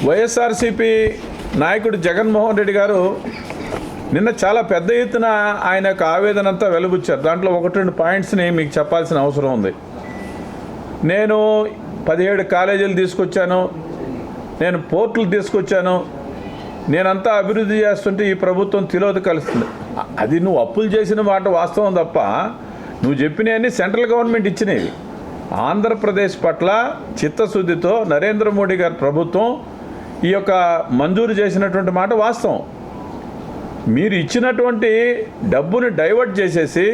వైఎస్ఆర్సీపీ నాయకుడు జగన్మోహన్ రెడ్డి గారు నిన్న చాలా పెద్ద ఎత్తున ఆయన యొక్క ఆవేదన అంతా వెలుబుచ్చారు. దాంట్లో 1-2 పాయింట్స్ని మీకు చెప్పాల్సిన అవసరం ఉంది. నేను 17 కాలేజీలు తీసుకొచ్చాను, నేను పోర్టులు తీసుకొచ్చాను, నేనంతా అభివృద్ధి చేస్తుంటే ఈ ప్రభుత్వం తిలోది కలుస్తుంది. అది నువ్వు అప్పులు చేసిన మాట వాస్తవం తప్ప నువ్వు చెప్పినవన్నీ సెంట్రల్ గవర్నమెంట్ ఇచ్చినవి. ఆంధ్రప్రదేశ్ పట్ల చిత్తశుద్ధితో నరేంద్ర మోడీ గారి ప్రభుత్వం ఈ యొక్క మంజూరు చేసినటువంటి మాట వాస్తవం. మీరు ఇచ్చినటువంటి డబ్బుని డైవర్ట్ చేసేసి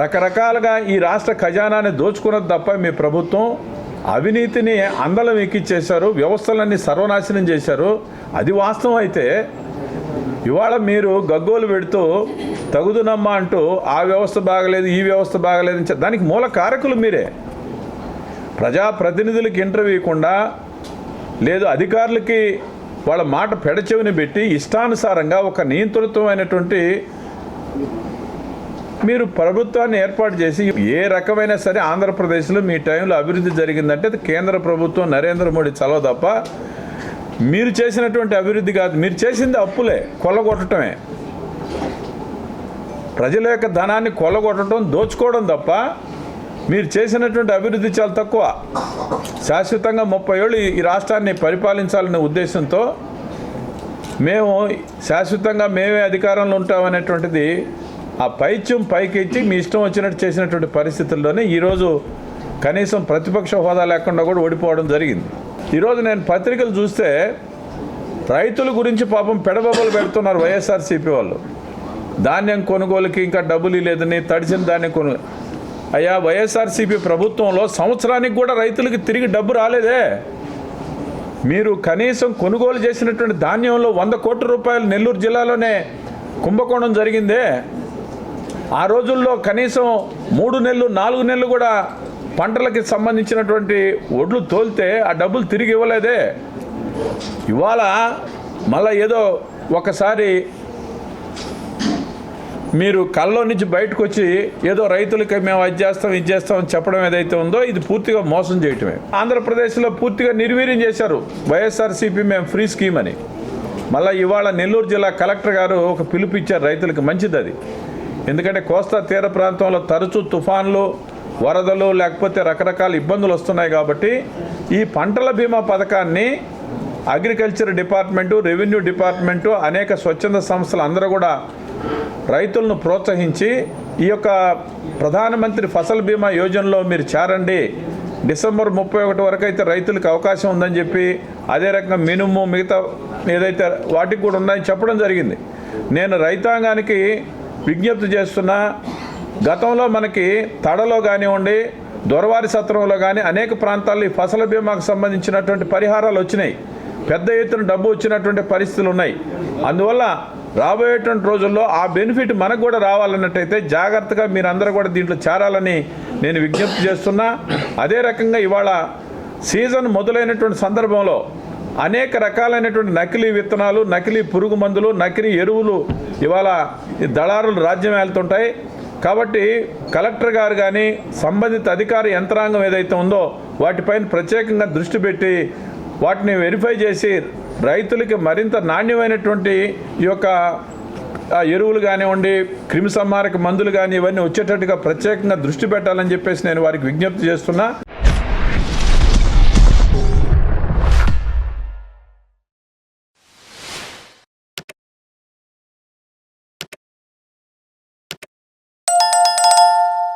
రకరకాలుగా ఈ రాష్ట్ర ఖజానాన్ని దోచుకున్నది తప్ప మీ ప్రభుత్వం అవినీతిని అందలం ఎక్కిచ్చేశారు, వ్యవస్థలన్నీ సర్వనాశనం చేశారు. అది వాస్తవం అయితే ఇవాళ మీరు గగ్గోలు పెడుతూ తగుదునమ్మా అంటూ ఆ వ్యవస్థ బాగలేదు, ఈ వ్యవస్థ బాగలేదు, దానికి మూల కారకులు మీరే. ప్రజాప్రతినిధులకి ఇంటర్వ్యూ ఇవ్వకుండా, లేదు అధికారులకి వాళ్ళ మాట పెడచెవిని పెట్టి ఇష్టానుసారంగా ఒక నియంత్రితమైనటువంటి మీరు ప్రభుత్వాన్ని ఏర్పాటు చేసి ఏ రకమైన సరే ఆంధ్రప్రదేశ్లో మీ టైంలో అభివృద్ధి జరిగిందంటే అది కేంద్ర ప్రభుత్వం నరేంద్ర మోడీ చలవ తప్ప మీరు చేసినటువంటి అభివృద్ధి కాదు. మీరు చేసింది అప్పులే, కొల్లగొట్టడమే. ప్రజల యొక్క ధనాన్ని కొల్లగొట్టడం, దోచుకోవడం తప్ప మీరు చేసినటువంటి అభివృద్ధి చాలా తక్కువ. శాశ్వతంగా 30 ఏళ్ళు ఈ రాష్ట్రాన్ని పరిపాలించాలనే ఉద్దేశంతో మేము శాశ్వతంగా మేమే అధికారంలో ఉంటామనేటువంటిది ఆ పైత్యం పైకెచ్చి మీ ఇష్టం వచ్చినట్టు చేసినటువంటి పరిస్థితుల్లోనే ఈరోజు కనీసం ప్రతిపక్ష హోదా లేకుండా కూడా ఓడిపోవడం జరిగింది. ఈరోజు నేను పత్రికలు చూస్తే రైతుల గురించి పాపం పెడబొబ్బలు పెడుతున్నారు వైఎస్ఆర్సీపీ వాళ్ళు. ధాన్యం కొనుగోలుకి ఇంకా డబ్బులు లేదని, తడిసిన ధాన్యం కొనుగోలు. అయ్యా, వైఎస్ఆర్సీపీ ప్రభుత్వంలో సంవత్సరానికి కూడా రైతులకి తిరిగి డబ్బు రాలేదే. మీరు కనీసం కొనుగోలు చేసినటువంటి ధాన్యంలో 100 కోట్ల రూపాయలు నెల్లూరు జిల్లాలోనే కుంభకోణం జరిగిందే. ఆ రోజుల్లో కనీసం 3 నెలలు 4 నెలలు కూడా పంటలకి సంబంధించినటువంటి ఒడ్లు తోలితే ఆ డబ్బులు తిరిగి ఇవ్వలేదే. ఇవాళ మళ్ళీ ఏదో ఒకసారి మీరు కళ్ళలో నుంచి బయటకు వచ్చి ఏదో రైతులకి మేము అది చేస్తాం ఇది చేస్తామని చెప్పడం ఏదైతే ఉందో ఇది పూర్తిగా మోసం చేయటమే. ఆంధ్రప్రదేశ్లో పూర్తిగా నిర్వీర్యం చేశారు వైఎస్ఆర్సీపీ మేము ఫ్రీ స్కీమ్ అని. మళ్ళీ ఇవాళ నెల్లూరు జిల్లా కలెక్టర్ గారు ఒక పిలుపు ఇచ్చారు రైతులకు. మంచిది అది. ఎందుకంటే కోస్తా తీర ప్రాంతంలో తరచూ తుఫాన్లు, వరదలు, లేకపోతే రకరకాల ఇబ్బందులు వస్తున్నాయి కాబట్టి ఈ పంటల బీమా పథకాన్ని అగ్రికల్చర్ డిపార్ట్మెంటు, రెవెన్యూ డిపార్ట్మెంటు, అనేక స్వచ్ఛంద సంస్థలు అందరూ కూడా రైతులను ప్రోత్సహించి ఈ యొక్క ప్రధానమంత్రి ఫసల్ బీమా యోజనలో మీరు చేరండి, డిసెంబర్ 31 వరకు అయితే రైతులకు అవకాశం ఉందని చెప్పి, అదే రకంగా మినుము మిగతా ఏదైతే వాటికి కూడా ఉన్నాయని చెప్పడం జరిగింది. నేను రైతాంగానికి విజ్ఞప్తి చేస్తున్నా, గతంలో మనకి తడలో కానివ్వండి, దొరవారి సత్రంలో కానీ అనేక ప్రాంతాల్లో ఈ ఫసల బీమాకు సంబంధించినటువంటి పరిహారాలు వచ్చినాయి, పెద్ద ఎత్తున డబ్బు వచ్చినటువంటి పరిస్థితులు ఉన్నాయి. అందువల్ల రాబోయేటువంటి రోజుల్లో ఆ బెనిఫిట్ మనకు కూడా రావాలన్నట్టయితే జాగ్రత్తగా మీరందరూ కూడా దీంట్లో చేరాలని నేను విజ్ఞప్తి చేస్తున్నా. అదే రకంగా ఇవాళ సీజన్ మొదలైనటువంటి సందర్భంలో అనేక రకాలైనటువంటి నకిలీ విత్తనాలు, నకిలీ పురుగు మందులు, నకిలీ ఎరువులు ఇవాళ దళారులు రాజ్యం వెళ్తుంటాయి. కాబట్టి కలెక్టర్ గారు కానీ సంబంధిత అధికార యంత్రాంగం ఏదైతే ఉందో వాటిపైన ప్రత్యేకంగా దృష్టి పెట్టి వాటిని వెరిఫై చేసి రైతులకి మరింత నాణ్యమైనటువంటి ఈ యొక్క ఎరువులు కానివ్వండి, క్రిమిసంహారక మందులు కానీ ఇవన్నీ వచ్చేటట్టుగా ప్రత్యేకంగా దృష్టి పెట్టాలని చెప్పేసి నేను వారికి విజ్ఞప్తి చేస్తున్నా.